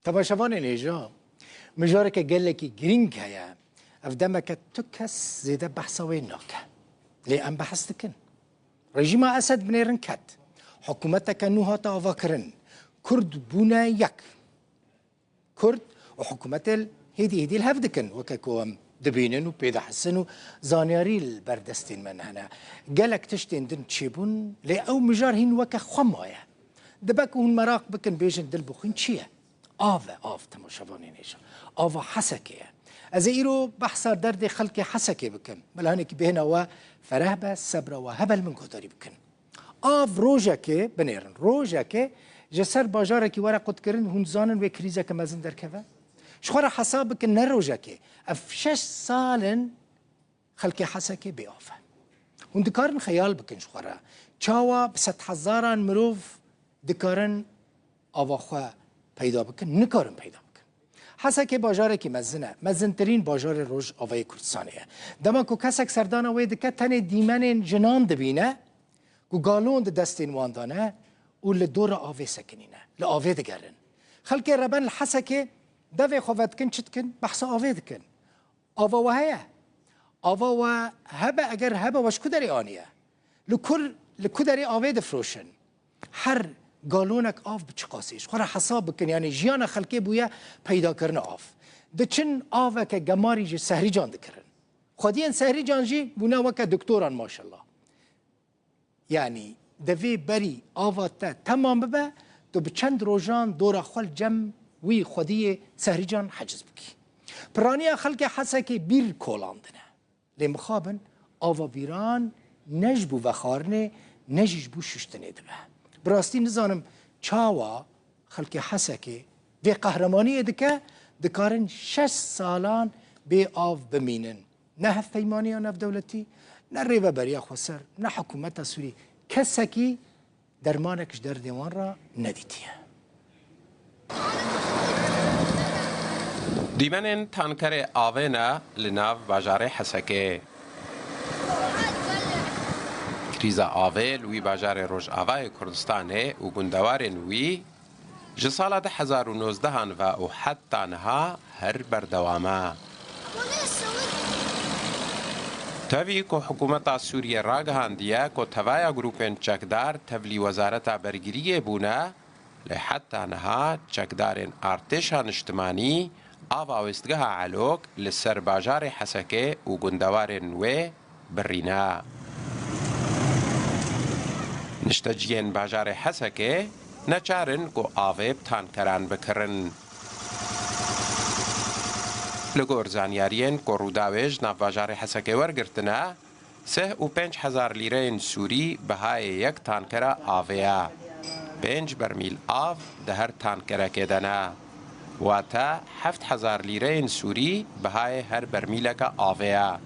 تماشاوان نيجا مجارك قال لك جرينك يا افدمك تكس زيد بحث وينك لأن بحثتكن رجيم أسد بن رنكت حكومتك نوها تافكرن كرد بونا يك كرد وحكومة هدي الهفدكن وككوم دبينن وبيدا حسنو زانياري البردستين من هنا قالك تشتين دن تشيبون لي او مجارهين وكا خمايا دبكون مراق بكن بيجن دل بخين تشيه آف تماشاواني نيجا آفا حسكيه از ایرو بحثا درد خلق حسکه بکن ملهانی که بهنا و فرهبه صبر و هبل من گذاری بکن آف روژه که بنیرن روژه که جسر باجاره که ورا قد کرن هون زانن و کریزه که مزن در که شخورا حساب بکن نه روژه که اف 6 سالن خلق حسکه بی آفه هون دکارن خیال بکن شخورا چاوا بست هزاران مروف دکارن آوا خواه پیدا بکن نکارن پیدا حسکه باجاره که مزنترین باجار روز آوای کردستانیه دما کو کسک سردانه وید که تنه دیمن جنان دبینه کو گالون دستین واندانه و لدور آوی سکنینه لآوی دگرن خلک ربن الحسکه دوی خوفت کن چت کن بحث آوی دکن آوا و هیا آوا و هبه اگر هبه وش کدری آنیه لکدری آوی دفروشن هر گالونک آف بچقاسیش خورا حساب بکن یعنی جیان خلقی بویا پیدا کرن آف ده چن آفه که گماری جی سهری جان دکرن خودین سهری جان جی بونا وکا دکتوران ماشالله یعنی دوی بری آفه تا تمام ببه تو بچند روزان دور خال جم وی خودی سهری جان حجز بکی پرانی خلق حسکی بیر کولاندنه لی مخابن آفه بیران نجبو وخارنه نجیجبو ششتنه دبه براستی نزانم چاوا خلق حسکه و قهرمانی دکه دکارن 6 سالان بی آف بمینن نه هفیمانی و نه دولتی نه ریوه بریا خسر نه حکومت سوری کسکی درمانکش در دیوان را ندیتیه دیمنن تانکر آوینا لناو باجار حسکه کریزا آوه لوی باجار روش آوای کردستانه و گندوارن وی جسال 2019 و حتی نها هر بردوامه تاوی که حکومت سوریه راگهاندیه که توایا گروپین چکدار تبلی وزارت برگیریه بونه لحتی نها چکدارن ارتشان اجتماعی آوا وستگاه علوک لسر باجار حسکه و گندوارن وی برینه نشتجین باجار حسکه نچارن کو آویب تانکران بکرن لگور زانیارین کو روداویج ناف باجار حسکه ورگرتنه 35,000 لیره سوری بهای یک تانکر آویا 5 برمیل آف ده هر تانکر کدنه و تا 7,000 لیره سوری بهای هر برمیلک آویا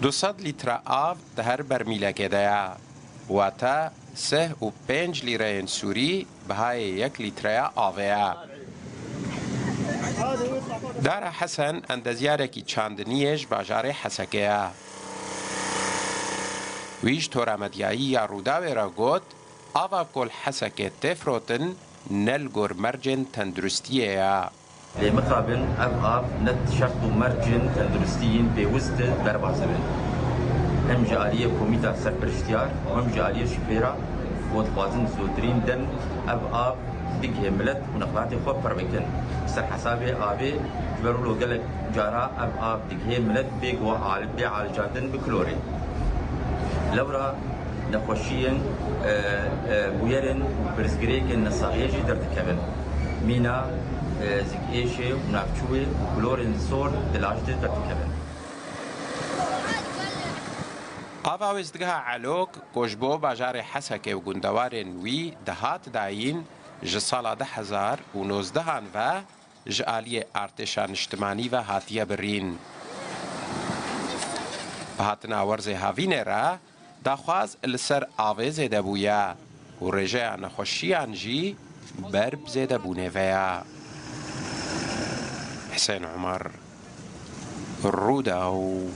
200 لیتر آف ده هر برمیلک کدنه و تا 35 لیره سوری بهای 1 لیتر آویا دار حسن اندازیارکی چاندنیش باجار حسکه ویش تورامدیایی یا روداوی را گوت آوا کل حسکه تفروتن نلگور مرجن تندرستیه یا لمقابل أضعاف نت شرط مرجن تندرستيين بوسط دربع زمن هم جالية كوميتا سربرشتيار وهم جالية شفيرة وطبازن زودرين دن أضعاف دقه ملت ونقلاتي خوب فربكن سر حسابي آبي جبرولو قلق جارا أضعاف دقه ملت بيقوا على جاندن بكلوري لورا نخوشيين بويرن برزقريكن نصاغيجي درتكبن مينا زيك ايشي ونافشوي وكلورين صور دلاجدي درتكبن آوا وزدگاه علوک کشبو باجار حسکه و گندوارن وی دهات داین جسال 2019 و جالی ارتشان اجتماعی و هاتیه برین هاتنا ورز هاوینه را داخواز لسر آوه زیده بویا و رجه نخوشیان جی برب زیده بونه ویا حسین عمر روداو